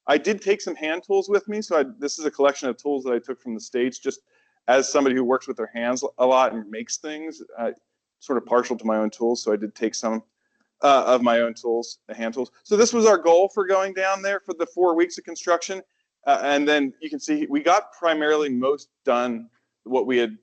I did take some hand tools with me. So this is a collection of tools that I took from the States, just as somebody who works with their hands a lot and makes things, sort of partial to my own tools. So I did take some of my own tools, the hand tools. So this was our goal for going down there for the 4 weeks of construction. And then you can see we got primarily most done what we had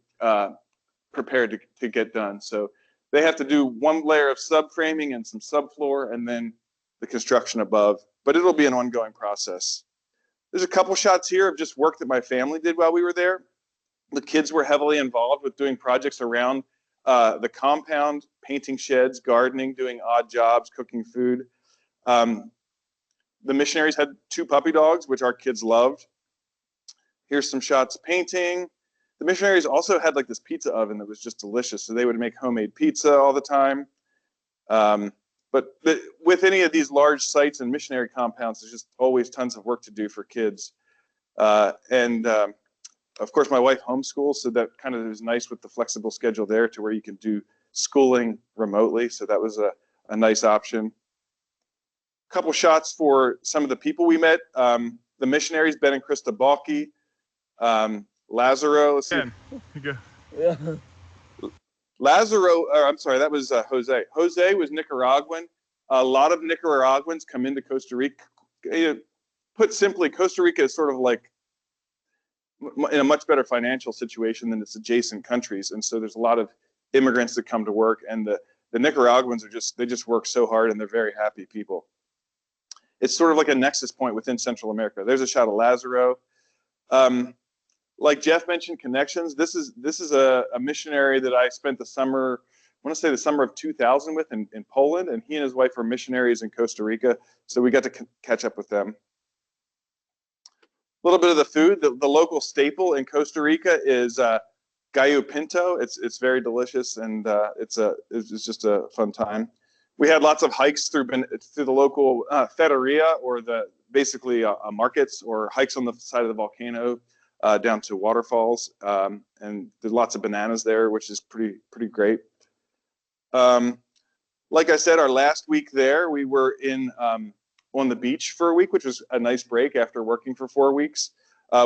prepared to get done. So they have to do one layer of subframing and some subfloor, and then the construction above. But it'll be an ongoing process. There's a couple shots here of just work that my family did while we were there. The kids were heavily involved with doing projects around the compound, painting sheds, gardening, doing odd jobs, cooking food. The missionaries had 2 puppy dogs, which our kids loved. Here's some shots painting. The missionaries also had like this pizza oven that was just delicious. So they would make homemade pizza all the time. But with any of these large sites and missionary compounds, there's just always tons of work to do for kids. Of course, my wife homeschools, so that kind of is nice with the flexible schedule there to where you can do schooling remotely. So that was a nice option. A couple shots for some of the people we met. The missionaries, Ben and Krista Balke, Lazaro. Let's see. Yeah. Lazaro, I'm sorry, that was Jose. Jose was Nicaraguan. A lot of Nicaraguans come into Costa Rica. Put simply, Costa Rica is sort of like in a much better financial situation than its adjacent countries. And so there's a lot of immigrants that come to work, and the Nicaraguans they just work so hard, and they're very happy people. It's sort of like a nexus point within Central America. There's a shot of Lazaro. Like Jeff mentioned, connections. This is a missionary that I spent the summer, I want to say the summer of 2000 with in Poland, and he and his wife were missionaries in Costa Rica, so we got to catch up with them. A little bit of the food. The local staple in Costa Rica is gallo pinto. It's very delicious, and it's just a fun time. We had lots of hikes through the local feria, or basically markets, or hikes on the side of the volcano. Down to waterfalls, and there's lots of bananas there, which is pretty great. Like I said, our last week there, we were in on the beach for a week, which was a nice break after working for 4 weeks.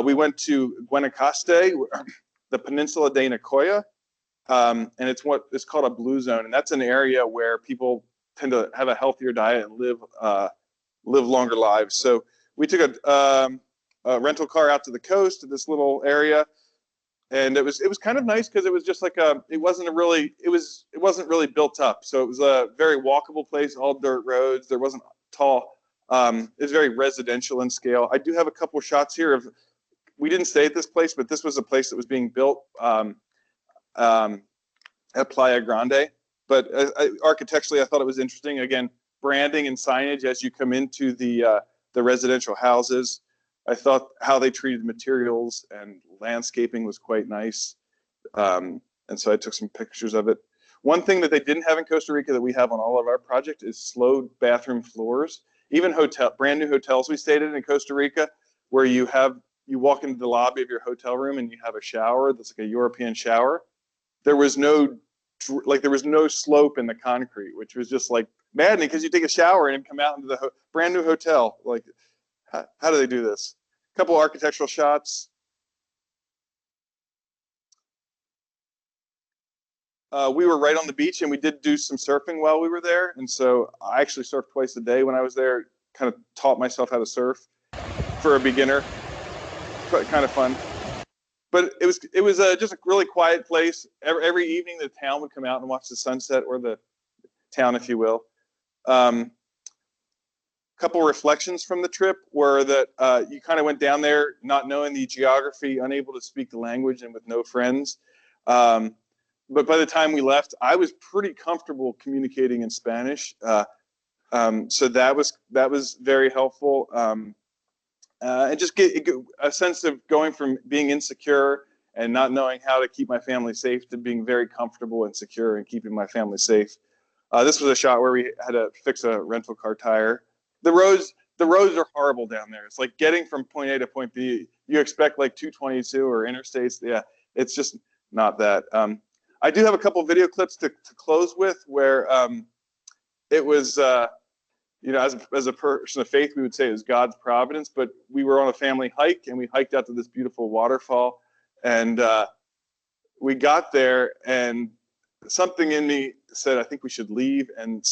We went to Guanacaste, the Peninsula de Nicoya, and it's what is called a blue zone, and that's an area where people tend to have a healthier diet and live longer lives. So we took a rental car out to the coast to this little area, and it was kind of nice because it was just like it wasn't really built up, so it was a very walkable place, all dirt roads. There wasn't tall. It was very residential in scale. I do have a couple of shots here of. We didn't stay at this place, but this was a place that was being built at Playa Grande. But architecturally, I thought it was interesting. Again, branding and signage as you come into the residential houses. I thought how they treated materials and landscaping was quite nice. And so I took some pictures of it. One thing that they didn't have in Costa Rica that we have on all of our projects is sloped bathroom floors. Even brand new hotels we stayed in Costa Rica, where you walk into the lobby of your hotel room and you have a shower that's like a European shower. There was no slope in the concrete, which was just like maddening because you take a shower and come out into the brand new hotel. Like, how do they do this? A couple architectural shots. We were right on the beach, and we did do some surfing while we were there. And so I actually surfed twice a day when I was there. Kind of taught myself how to surf for a beginner. Kind of fun. But it was just a really quiet place. Every evening, the town would come out and watch the sunset, or the town, if you will. Couple reflections from the trip were that you kind of went down there not knowing the geography, unable to speak the language, and with no friends. But by the time we left, I was pretty comfortable communicating in Spanish. So that was very helpful. And just get a sense of going from being insecure and not knowing how to keep my family safe to being very comfortable and secure and keeping my family safe. This was a shot where we had to fix a rental car tire. The roads are horrible down there. It's like getting from point A to point B. You expect like 222 or interstates. Yeah, it's just not that. I do have a couple video clips to close with where it was, as a person of faith, we would say it was God's providence, but we were on a family hike and we hiked out to this beautiful waterfall, and we got there and something in me said, I think we should leave, and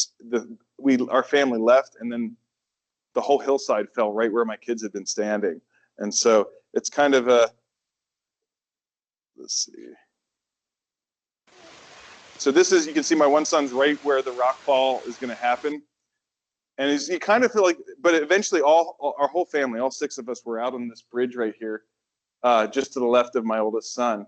our family left, and then the whole hillside fell right where my kids had been standing. And so it's kind of let's see. So this is, you can see my one son's right where the rock fall is going to happen. And you kind of feel like, but eventually our whole family, all 6 of us, were out on this bridge right here, just to the left of my oldest son.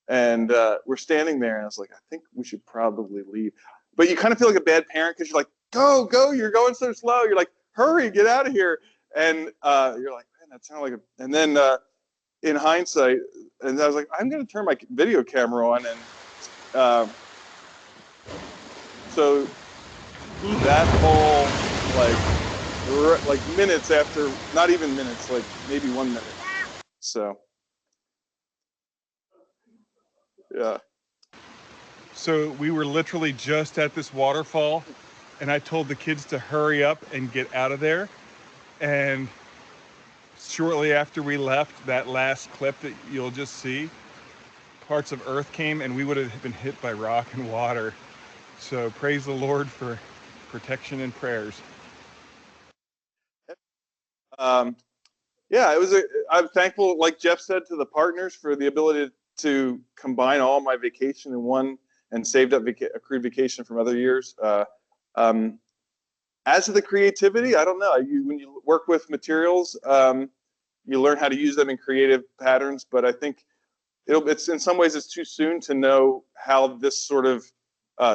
And we're standing there, and I was like, I think we should probably leave. But you kind of feel like a bad parent because you're like, go, you're going so slow. You're like, hurry, get out of here. And you're like, man, that sounded like a, and then in hindsight, and I was like, I'm going to turn my video camera on. And so that whole, like minutes after, not even minutes, like maybe 1 minute. So, yeah. So we were literally just at this waterfall, and I told the kids to hurry up and get out of there. And shortly after we left, that last clip that you'll just see, parts of earth came, and we would have been hit by rock and water. So praise the Lord for protection and prayers. Yeah, I'm thankful, like Jeff said, to the partners for the ability to combine all my vacation in one and saved up accrued vacation from other years. As to the creativity, I don't know. When you work with materials, you learn how to use them in creative patterns. But I think it's in some ways it's too soon to know how this sort of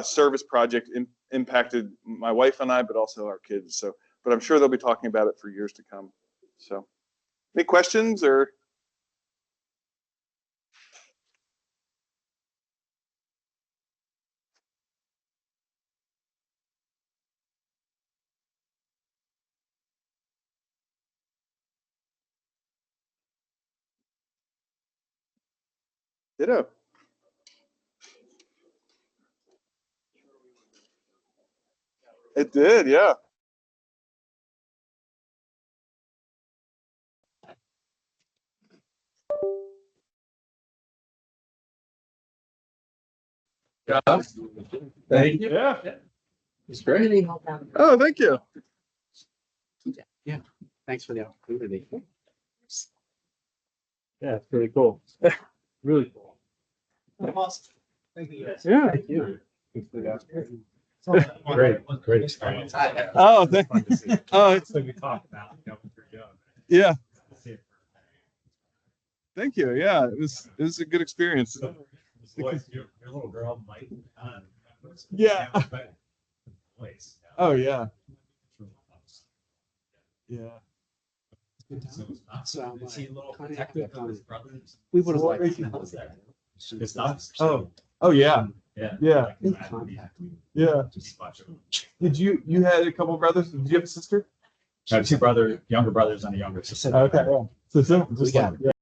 service project impacted my wife and I, but also our kids. So, but I'm sure they'll be talking about it for years to come. So, any questions or? Ditto. It did, yeah. Thank you. Yeah. It's great. Oh, thank you. Yeah. Thanks for the opportunity. Yeah, it's pretty cool. Really cool. Awesome. Thank you guys. Yeah. Thank you. Great experience. Oh, It's like we talked about, you know, when we were young. yeah. Thank you. Yeah, it was a good experience. Your little girl might. Yeah. Oh yeah. Yeah. So, is he a little protective of his brothers? We would have liked His thoughts? Oh yeah. Yeah. Yeah. Yeah. Just watch it. Did you had a couple brothers? Did you have a sister? I have two younger brothers and a younger sister. Okay. Yeah. So We got it.